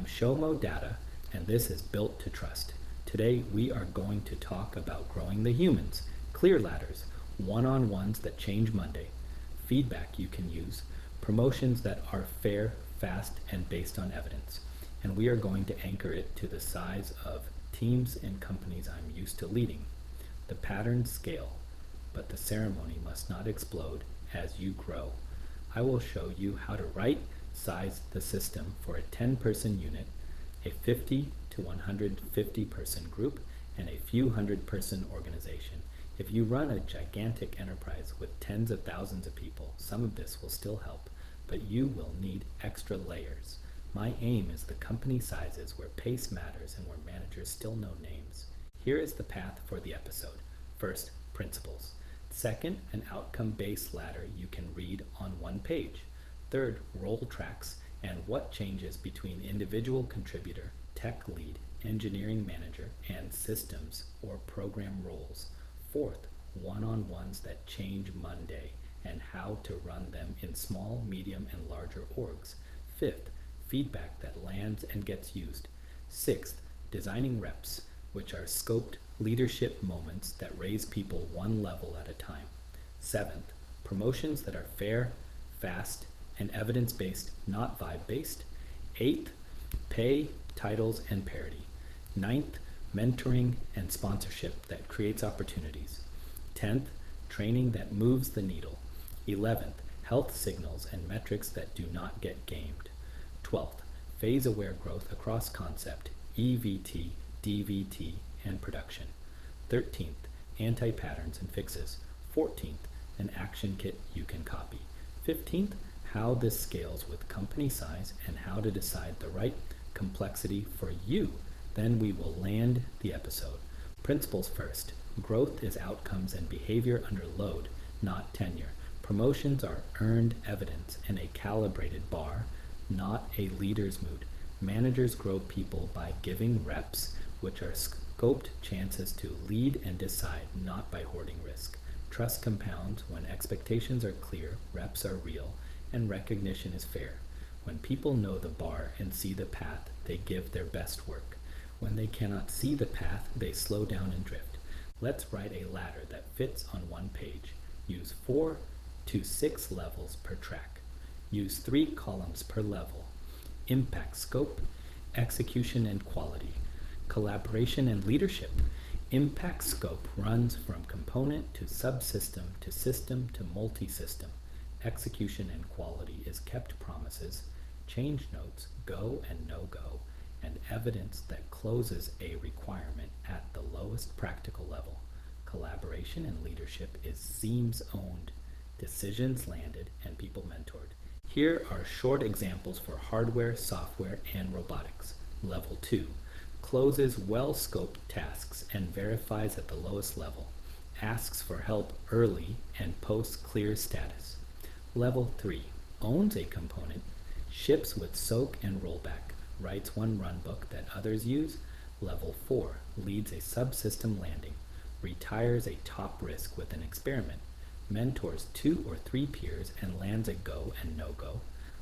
I'm Shomo Data, and this is Built to Trust. Today we are going to talk about growing the humans, clear ladders, one-on-ones that change Monday, feedback you can use, promotions that are fair, fast, and based on evidence. And we are going to anchor it to the size of teams and companies I'm used to leading. The patterns scale, but the ceremony must not explode as you grow. I will show you how to size the system for a 10-person unit, a 50 to 150 person group, and a few hundred-person organization. If you run a gigantic enterprise with tens of thousands of people, some of this will still help, but you will need extra layers. My aim is the company sizes where pace matters and where managers still know names. Here is the path for the episode. First, principles. Second, an outcome-based ladder you can read on one page. Third, role tracks and what changes between individual contributor, tech lead, engineering manager, and systems or program roles. Fourth, one-on-ones that change Monday and how to run them in small, medium, and larger orgs. Fifth, feedback that lands and gets used. Sixth, designing reps, which are scoped leadership moments that raise people one level at a time. Seventh, promotions that are fair, fast, and evidence-based, not vibe-based. Eighth, pay, titles, and parity. Ninth, mentoring and sponsorship that creates opportunities. 10th, training that moves the needle. 11th, health signals and metrics that do not get gamed. 12th, phase-aware growth across concept, EVT, DVT, and production. 13th, anti-patterns and fixes. 14th, an action kit you can copy. 15th, how this scales with company size and how to decide the right complexity for you. Then we will land the episode. Principles first. Growth is outcomes and behavior under load, not tenure. Promotions are earned evidence and a calibrated bar, not a leader's mood. Managers grow people by giving reps, which are scoped chances to lead and decide, not by hoarding risk. Trust compounds when expectations are clear, reps are real, and recognition is fair. When people know the bar and see the path, they give their best work. When they cannot see the path, they slow down and drift. Let's write a ladder that fits on one page. Use 4 to 6 levels per track. Use 3 columns per level. Impact scope, execution and quality. Collaboration and leadership. Impact scope runs from component to subsystem to system to multi-system. Execution and quality is kept promises, change notes, go and no-go, and evidence that closes a requirement at the lowest practical level. Collaboration and leadership is seams owned, decisions landed, and people mentored. Here are short examples for hardware, software, and robotics. Level 2. Closes well-scoped tasks and verifies at the lowest level. Asks for help early and posts clear status. Level 3. Owns a component, ships with soak and rollback, writes one runbook that others use. Level 4. Leads a subsystem landing, retires a top risk with an experiment, mentors 2 or 3 peers and lands a go and no-go.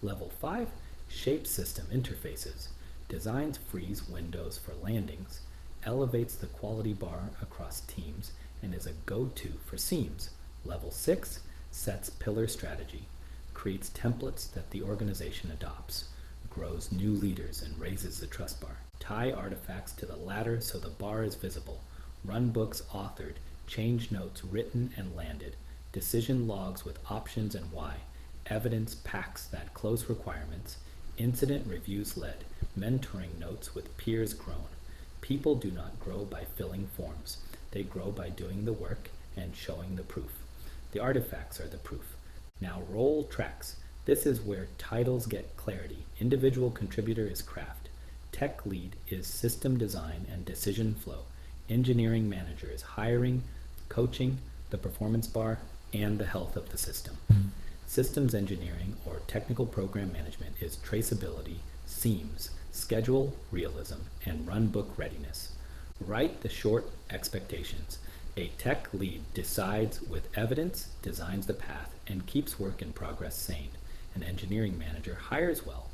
Level 5. Shapes system interfaces, designs freeze windows for landings, elevates the quality bar across teams, and is a go-to for seams. Level 6. Sets pillar strategy, creates templates that the organization adopts, grows new leaders and raises the trust bar. Tie artifacts to the ladder so the bar is visible. Run books authored, change notes written and landed, decision logs with options and why, evidence packs that close requirements, incident reviews led, mentoring notes with peers grown. People do not grow by filling forms. They grow by doing the work and showing the proof. The artifacts are the proof. Now role tracks. This is where titles get clarity. Individual contributor is craft. Tech lead is system design and decision flow. Engineering manager is hiring, coaching, the performance bar, and the health of the system. Systems engineering or technical program management is traceability, seams, schedule, realism, and run book readiness. Write the short expectations. A tech lead decides with evidence, designs the path, and keeps work in progress sane. An engineering manager hires well,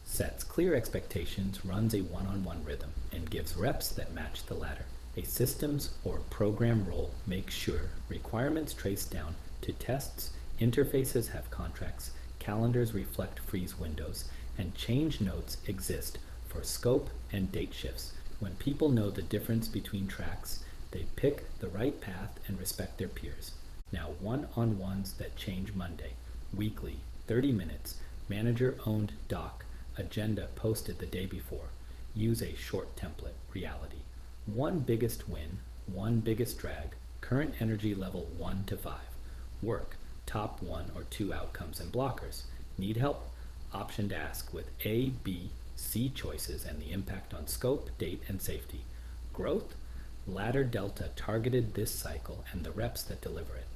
sets clear expectations, runs a one-on-one rhythm, and gives reps that match the ladder. A systems or program role makes sure requirements trace down to tests, interfaces have contracts, calendars reflect freeze windows, and change notes exist for scope and date shifts. When people know the difference between tracks, they pick the right path and respect their peers. Now, one-on-ones that change Monday, weekly, 30 minutes, manager-owned doc, agenda posted the day before. Use a short template, reality. One biggest win, one biggest drag, current energy level 1 to 5. Work, top 1 or 2 outcomes and blockers. Need help? Option to ask with A, B, C choices and the impact on scope, date, and safety. Growth, ladder delta targeted this cycle and the reps that deliver it.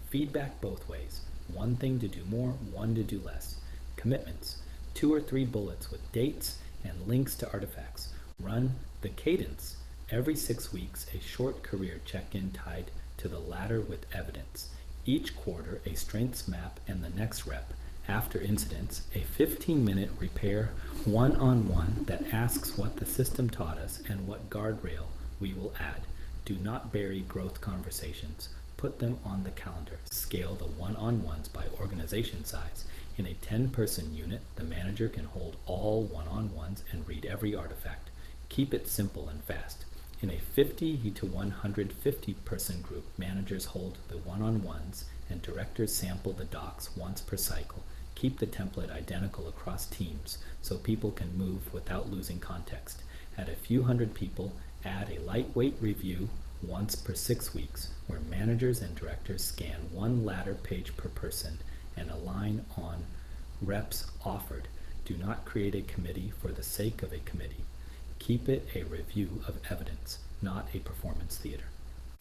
Feedback both ways. One thing to do more, one to do less. Commitments, 2 or 3 bullets with dates and links to artifacts. Run the cadence. Every 6 weeks, a short career check-in tied to the ladder with evidence. Each quarter, a strengths map and the next rep. After incidents, a 15-minute repair one-on-one that asks what the system taught us and what guardrail we will add. Do not bury growth conversations. Put them on the calendar. Scale the one-on-ones by organization size. In a 10-person unit, the manager can hold all one-on-ones and read every artifact. Keep it simple and fast. In a 50 to 150 person group, managers hold the one-on-ones and directors sample the docs once per cycle. Keep the template identical across teams so people can move without losing context. At a few hundred people, add a lightweight review once per 6 weeks, where managers and directors scan one ladder page per person and align on reps offered. Do not create a committee for the sake of a committee. Keep it a review of evidence, not a performance theater.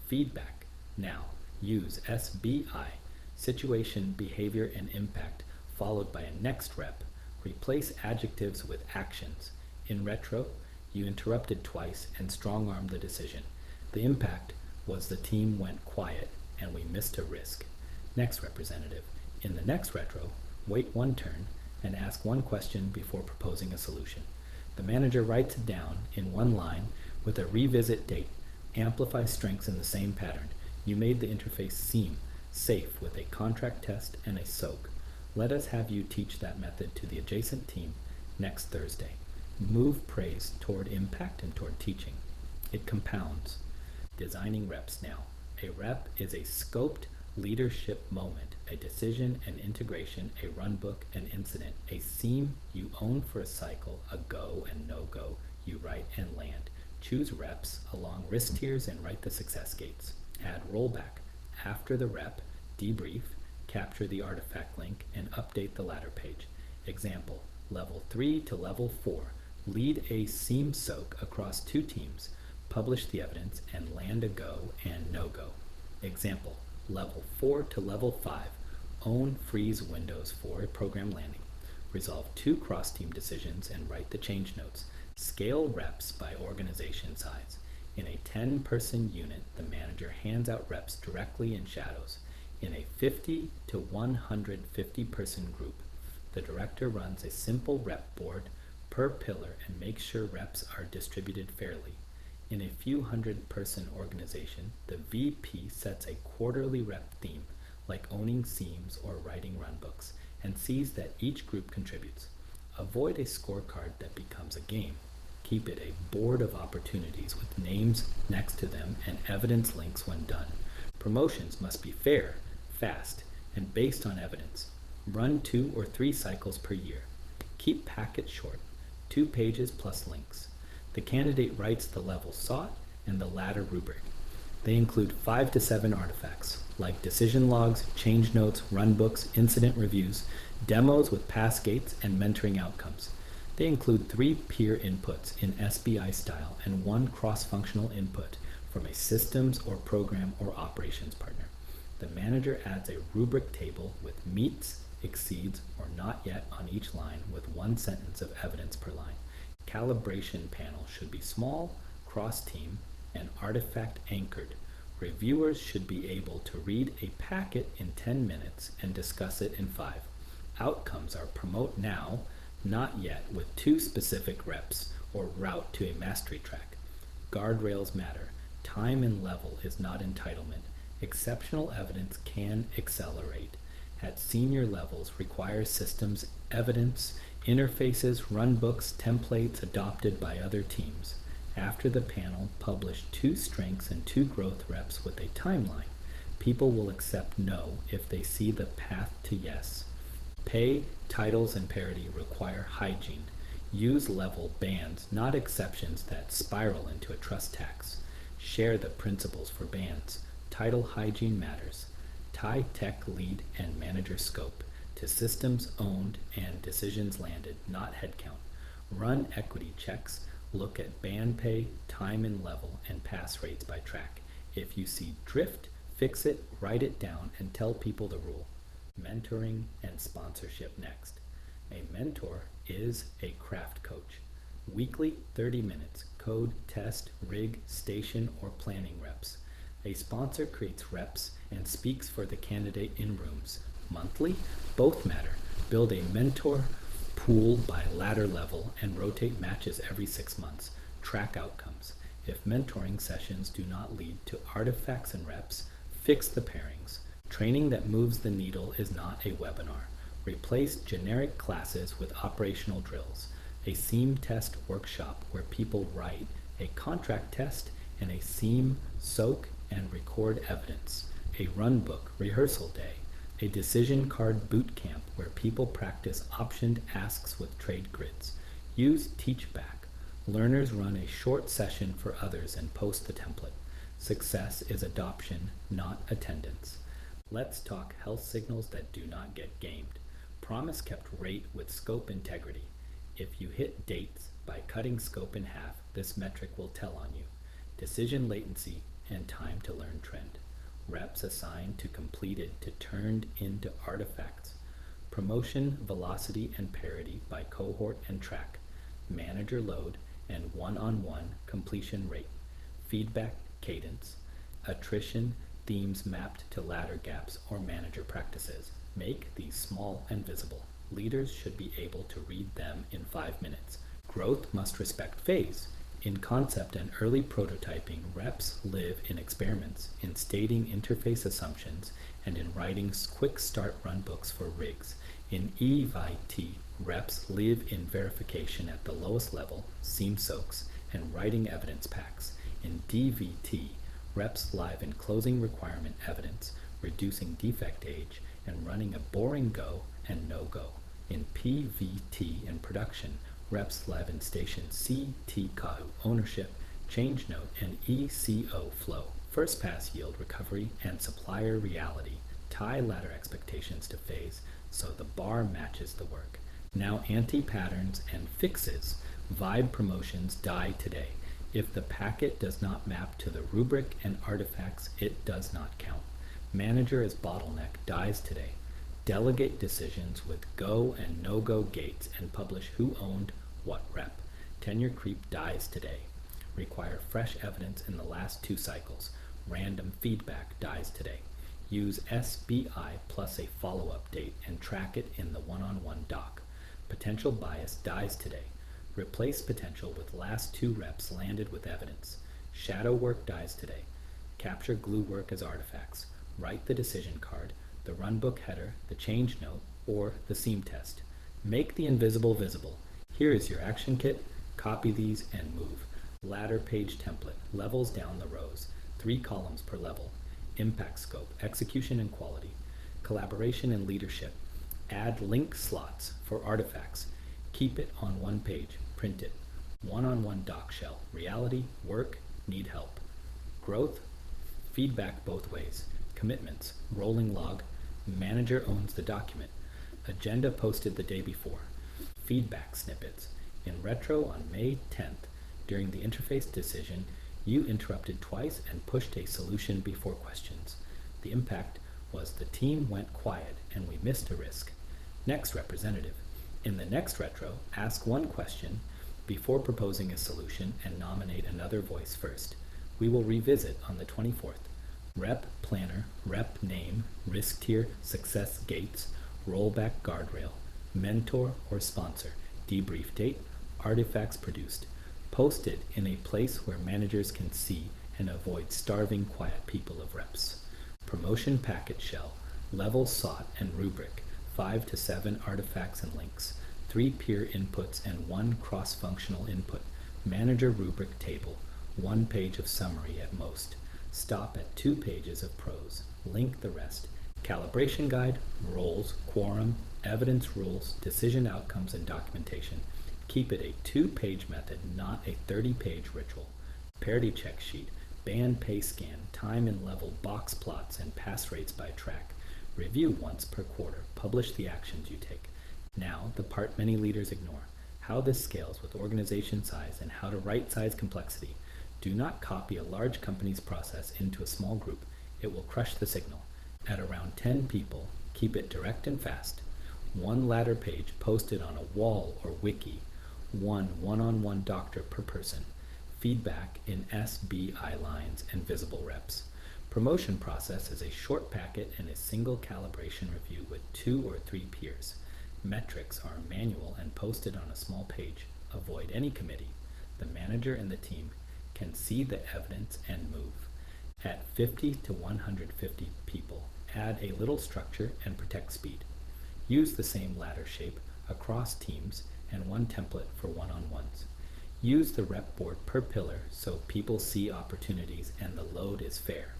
Feedback. Now, use SBI, situation, behavior, and impact, followed by a next rep. Replace adjectives with actions. In retro, you interrupted twice and strong-armed the decision. The impact was the team went quiet and we missed a risk. Next representative. In the next retro, wait one turn and ask one question before proposing a solution. The manager writes it down in one line with a revisit date. Amplify strengths in the same pattern. You made the interface seem safe with a contract test and a soak. Let us have you teach that method to the adjacent team next Thursday. Move praise toward impact and toward teaching. It compounds. Designing reps now. A rep is a scoped leadership moment, a decision, an integration, a runbook, an incident, a seam you own for a cycle, a go and no-go you write and land. Choose reps along risk tiers and write the success gates. Add rollback. After the rep, debrief, capture the artifact link, and update the ladder page. Example, level 3 to level 4. Lead a seam soak across 2 teams. Publish the evidence and land a go and no-go. Example, level 4 to level 5. Own freeze windows for a program landing. Resolve 2 cross-team decisions and write the change notes. Scale reps by organization size. In a 10-person unit, the manager hands out reps directly in shadows. In a 50 to 150 person group, the director runs a simple rep board per pillar and makes sure reps are distributed fairly. In a few hundred person organization, the VP sets a quarterly rep theme, like owning seams or writing runbooks, and sees that each group contributes. Avoid a scorecard that becomes a game. Keep it a board of opportunities with names next to them and evidence links when done. Promotions must be fair, fast, and based on evidence. Run 2 or 3 cycles per year. Keep packets short, 2 pages plus links. The candidate writes the level sought and the ladder rubric. They include 5 to 7 artifacts, like decision logs, change notes, runbooks, incident reviews, demos with pass gates, and mentoring outcomes. They include 3 peer inputs in SBI style and 1 cross-functional input from a systems or program or operations partner. The manager adds a rubric table with meets, exceeds, or not yet on each line with 1 sentence of evidence per line. Calibration panel should be small, cross-team, and artifact anchored. Reviewers should be able to read a packet in 10 minutes and discuss it in 5. Outcomes are promote now, Not yet with 2 specific reps or route to a mastery track. Guardrails matter. Time and level is not entitlement. Exceptional evidence can accelerate. At senior levels require systems, evidence, interfaces, runbooks, templates adopted by other teams. After the panel published 2 strengths and 2 growth reps with a timeline, people will accept no if they see the path to yes. Pay, titles, and parity require hygiene. Use level bands, not exceptions that spiral into a trust tax. Share the principles for bands. Title hygiene matters. Tie tech lead and manager scope to systems owned and decisions landed, not headcount. Run equity checks. Look at band pay, time and level, and pass rates by track. If you see drift, fix it, write it down, and tell people the rule. Mentoring and sponsorship next. A mentor is a craft coach. Weekly 30 minutes, code, test, rig, station, or planning reps. A sponsor creates reps and speaks for the candidate in rooms. Monthly, both matter. Build a mentor pool by ladder level and rotate matches every 6 months. Track outcomes. If mentoring sessions do not lead to artifacts and reps, fix the pairings. Training that moves the needle is not a webinar. Replace generic classes with operational drills. A SEAM test workshop where people write a contract test and a SEAM soak and record evidence. A runbook rehearsal day. A decision card boot camp where people practice optioned asks with trade grids. Use Teachback. Learners run a short session for others and post the template. Success is adoption, not attendance. Let's talk health signals that do not get gamed. Promise kept rate with scope integrity. If you hit dates by cutting scope in half, this metric will tell on you. Decision latency and time to learn trend. Reps assigned to completed to turned into artifacts. Promotion, velocity, and parity by cohort and track. Manager load and one-on-one completion rate. Feedback cadence. Attrition themes mapped to ladder gaps or manager practices. Make these small and visible. Leaders should be able to read them in 5 minutes. Growth must respect phase. In concept and early prototyping, reps live in experiments, in stating interface assumptions, and in writing quick start runbooks for rigs. In EVIT, reps live in verification at the lowest level, SEAM soaks, and writing evidence packs. In DVT, reps live in closing requirement evidence, reducing defect age, and running a boring go and no-go. In PVT and production, reps live in station CTCAU ownership, change note, and ECO flow, first pass yield recovery, and supplier reality. Tie ladder expectations to phase so the bar matches the work. Now anti-patterns and fixes. Vibe promotions die today. If the packet does not map to the rubric and artifacts, it does not count. Manager as bottleneck dies today. Delegate decisions with go and no-go gates and publish who owned what rep. Tenure creep dies today. Require fresh evidence in the last 2 cycles. Random feedback dies today. Use SBI plus a follow-up date and track it in the one-on-one doc. Potential bias dies today. Replace potential with last 2 reps landed with evidence. Shadow work dies today. Capture glue work as artifacts. Write the decision card, the runbook header, the change note, or the SEAM test. Make the invisible visible. Here is your action kit. Copy these and move. Ladder page template. Levels down the rows. 3 columns per level. Impact scope. Execution and quality. Collaboration and leadership. Add link slots for artifacts. Keep it on 1 page. Print it. One-on-one doc shell. Reality, work, need help. Growth, feedback both ways. Commitments, rolling log. Manager owns the document. Agenda posted the day before. Feedback snippets. In retro on May 10th, during the interface decision, you interrupted twice and pushed a solution before questions. The impact was the team went quiet and we missed a risk. Next representative. In the next retro, ask 1 question before proposing a solution and nominate another voice first. We will revisit on the 24th. Rep planner, rep name, risk tier, success gates, rollback guardrail, mentor or sponsor. debrief date, artifacts produced. Post it in a place where managers can see and avoid starving quiet people of reps. Promotion packet shell, level sought and rubric, 5 to 7 artifacts and links, 3 peer inputs and 1 cross-functional input. Manager rubric table, 1 page of summary at most. Stop at 2 pages of prose. Link the rest. Calibration guide, roles, quorum, evidence rules, decision outcomes, and documentation. Keep it a 2-page method, not a 30-page ritual. Parity check sheet, band pay scan, time and level, box plots, and pass rates by track. Review once per quarter. Publish the actions you take. Now, the part many leaders ignore. How this scales with organization size and how to right-size complexity. Do not copy a large company's process into a small group. It will crush the signal. At around 10 people, keep it direct and fast. 1 ladder page posted on a wall or wiki. 1 one-on-one doctor per person. Feedback in SBI lines and visible reps. Promotion process is a short packet and a single calibration review with 2 or 3 peers. Metrics are manual and posted on a small page. Avoid any committee. The manager and the team can see the evidence and move. At 50 to 150 people, add a little structure and protect speed. Use the same ladder shape across teams and 1 template for one-on-ones. Use the rep board per pillar so people see opportunities and the load is fair.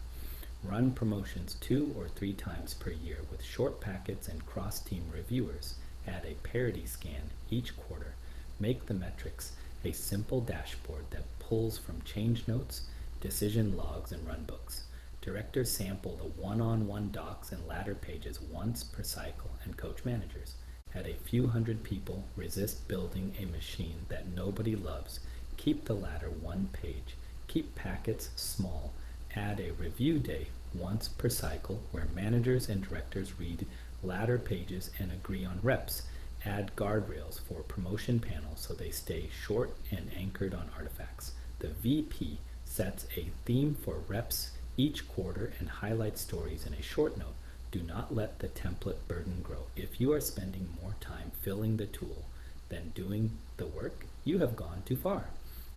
Run promotions 2 or 3 times per year with short packets and cross-team reviewers. Add a parity scan each quarter. Make the metrics a simple dashboard that pulls from change notes, decision logs, and runbooks. Directors sample the one-on-one docs and ladder pages once per cycle and coach managers. At a few hundred people, resist building a machine that nobody loves. Keep the ladder 1 page. Keep packets small. Add a review day once per cycle where managers and directors read ladder pages and agree on reps. Add guardrails for promotion panels so they stay short and anchored on artifacts. The VP sets a theme for reps each quarter and highlights stories in a short note. Do not let the template burden grow. If you are spending more time filling the tool than doing the work, you have gone too far.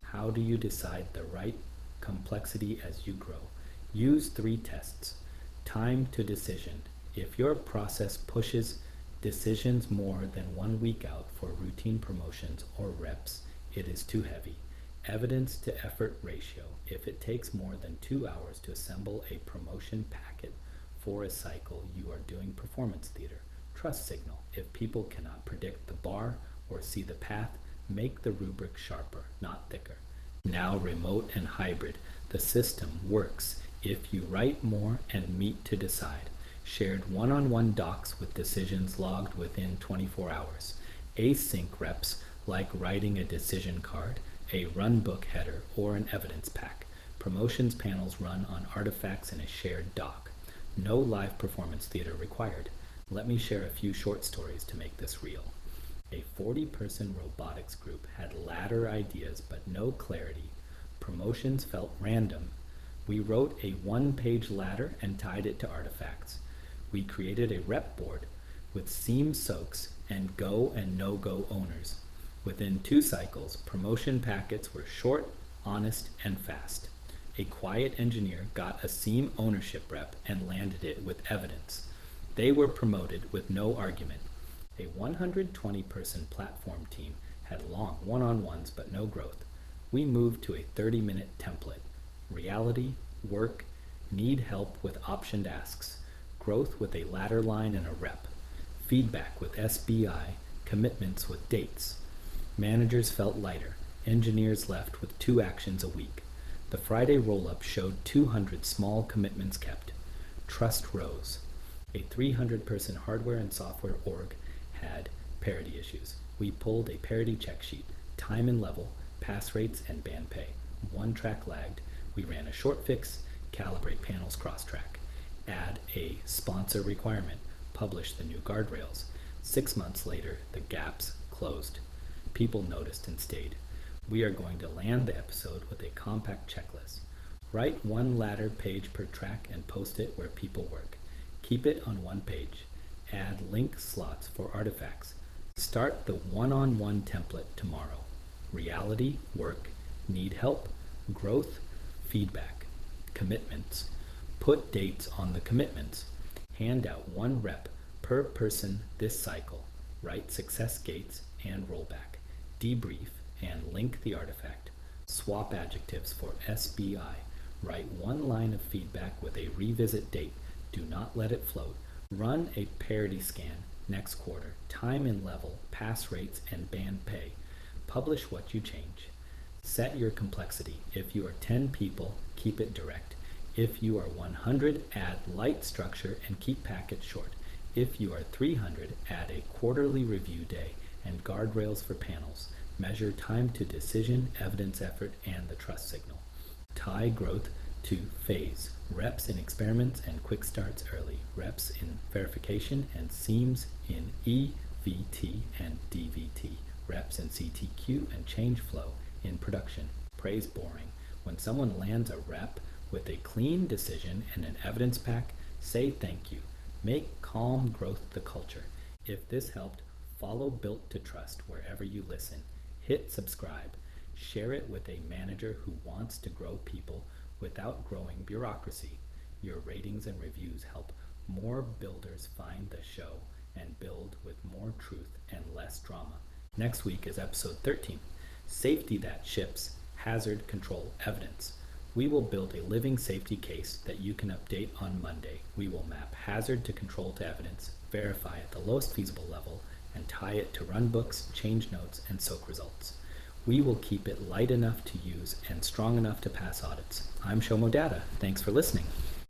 How do you decide the right complexity as you grow? Use 3 tests. Time to decision. If your process pushes decisions more than 1 week out for routine promotions or reps, it is too heavy. Evidence to effort ratio. If it takes more than 2 hours to assemble a promotion packet for a cycle, you are doing performance theater. Trust signal. If people cannot predict the bar or see the path, make the rubric sharper, not thicker. Now remote and hybrid. The system works if you write more and meet to decide. Shared one-on-one docs with decisions logged within 24 hours. Async reps like writing a decision card, a runbook header, or an evidence pack. Promotions panels run on artifacts in a shared doc. No live performance theater required. Let me share a few short stories to make this real. A 40-person robotics group had ladder ideas but no clarity. Promotions felt random. We wrote a 1-page ladder and tied it to artifacts. We created a rep board with seam soaks and go and no-go owners. Within 2 cycles, promotion packets were short, honest, and fast. A quiet engineer got a seam ownership rep and landed it with evidence. They were promoted with no argument. A 120-person platform team had long one-on-ones but no growth. We moved to a 30-minute template. Reality, work, need help with optioned asks. Growth with a ladder line and a rep. Feedback with SBI, commitments with dates. Managers felt lighter. Engineers left with 2 actions a week. The Friday roll-up showed 200 small commitments kept. Trust rose. A 300-person hardware and software org had parity issues. We pulled a parity check sheet, time and level, pass rates, and band pay. 1 track lagged. We ran a short fix, calibrate panels cross-track. Add a sponsor requirement, publish the new guardrails. 6 months later, the gaps closed. People noticed and stayed. We are going to land the episode with a compact checklist. Write 1 ladder page per track and post it where people work. Keep it on 1 page. Add link slots for artifacts. Start the one-on-one template tomorrow. Reality, work, need help, growth, feedback, commitments. Put dates on the commitments. Hand out 1 rep per person this cycle. Write success gates and rollback. Debrief and link the artifact. Swap adjectives for SBI. Write 1 line of feedback with a revisit date. Do not let it float. Run a parity scan next quarter. Time and level, pass rates, and band pay. Publish what you change. Set your complexity. If you are 10 people, keep it direct. If you are 100, add light structure and keep packets short. If you are 300, add a quarterly review day and guardrails for panels. Measure time to decision, evidence effort, and the trust signal. Tie growth to phase. Reps in experiments and quick starts early. Reps in verification and seams in EVT and DVT. Reps in CTQ and change flow in production. Praise boring. When someone lands a rep with a clean decision and an evidence pack, say thank you. Make calm growth the culture. If this helped, follow Built to Trust wherever you listen. Hit subscribe. Share it with a manager who wants to grow people without growing bureaucracy. Your ratings and reviews help more builders find the show and build with more truth and less drama. Next week is episode 13, Safety That Ships Hazard Control Evidence. We will build a living safety case that you can update on Monday. We will map hazard to control to evidence, verify at the lowest feasible level, and tie it to run books, change notes, and SOAK results. We will keep it light enough to use and strong enough to pass audits. I'm Shomo Data. Thanks for listening.